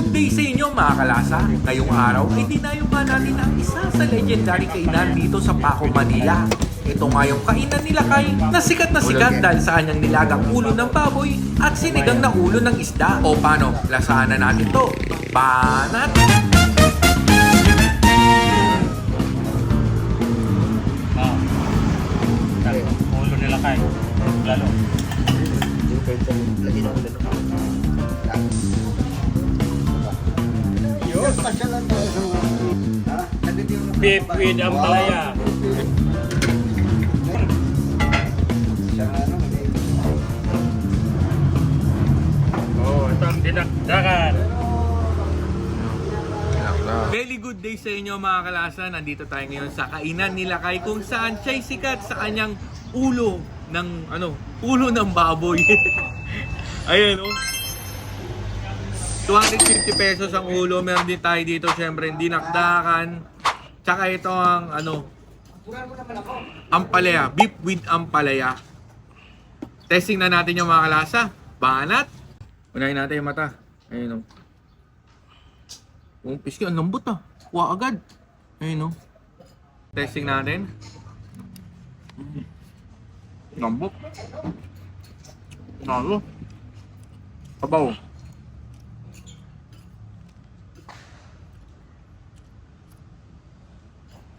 good day sa inyo mga kalasa. Ngayong araw ay dinayuhan natin ang isa sa legendary kainan dito sa Paco, Manila. Ito nga yung kainan nila Kay na sikat dahil sa kanyang nilagang ulo ng baboy at sinigang na ulo ng isda. O paano, lasahan na natin to. Banat! Ulo nila Kay. Lalo. Beef with ampalaya. Oh, ito ang dinakdakan. Very good day sa inyo mga kalasa. Nandito tayo ngayon sa kainan nila Kay kung saan siya'y sikat sa kanyang ulo ng ulo ng baboy. Ayan oh. 250 pesos ang ulo. Meron din tayo dito syempre dinakdakan. Tsaka ito ang ampalaya, beef with ampalaya. Testing na natin yung mga kalasa. Banat. Unahin natin yung mata. Ayun oh. Yung piski, ang lambot ah. Kuha agad. Ayun oh. Testing natin. Lambot. Nalo. Sabaw.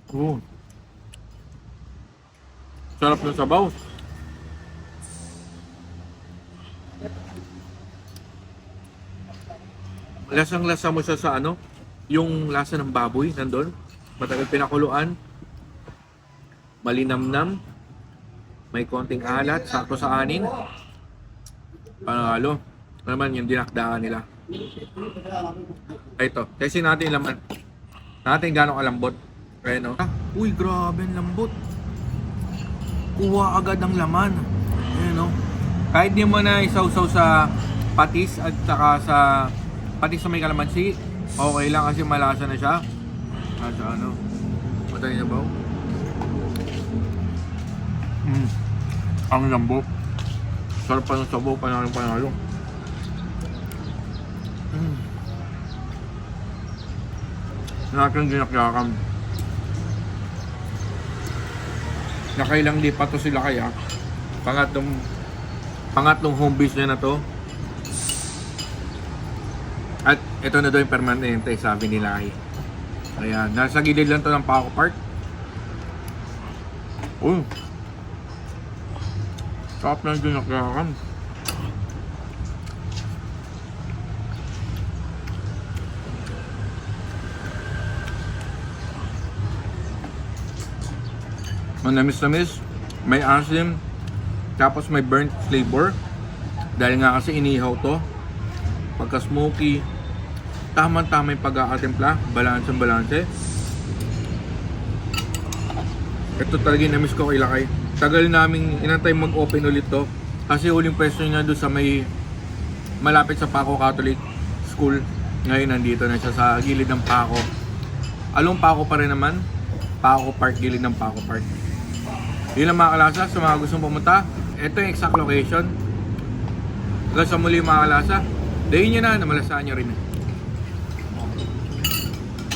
Oh. Sarap ng sabaw. Lasang-lasa mo siya sa yung lasa ng baboy nandun. Matagal pinakuluan. Malinamnam. May konting alat, sakto sa anin. Panalo. Ano naman yung dinakdaan nila. Ay, ito. Testing natin yung laman. Natin gano'ng kalambot. Ayan o. Uy, grabe ang lambot. Kuha agad ang laman. Ayan o. Kahit di mo na isaw-saw sa patis at saka sa patis na may kalamansi, okay lang kasi malasa na siya. Nasa patay na ba? Ang lambot. Sarap pa ng sabaw, panalo. Natin dinakdakan. Nakailang lipat to sila kaya. Pangatlong home base niya na to. At ito na daw yung permanente, sabi nila ay. Ayan, nasa gilid lang to ng Paco Park. Sarap na yung dinakdakan. Namis, may asim, tapos may burnt flavor. Dahil nga kasi inihaw to. Pagka smoky, tama-tama yung pag-aatimpla, balanse. Ito talaga yung namis ko kay Lakay. Tagal naming inantay mag-open ulit to. Kasi huling pwesto niya doon sa may malapit sa Paco Catholic School. Ngayon nandito na siya sa gilid ng Paco. Along Paco pa rin naman. Paco Park, gilid ng Paco Park. Yun lang mga kalasa, sa mga gustong pumunta. Ito yung exact location. Hanggang sa muli mga kalasa. Dahin nyo na, namalasahan nyo rin.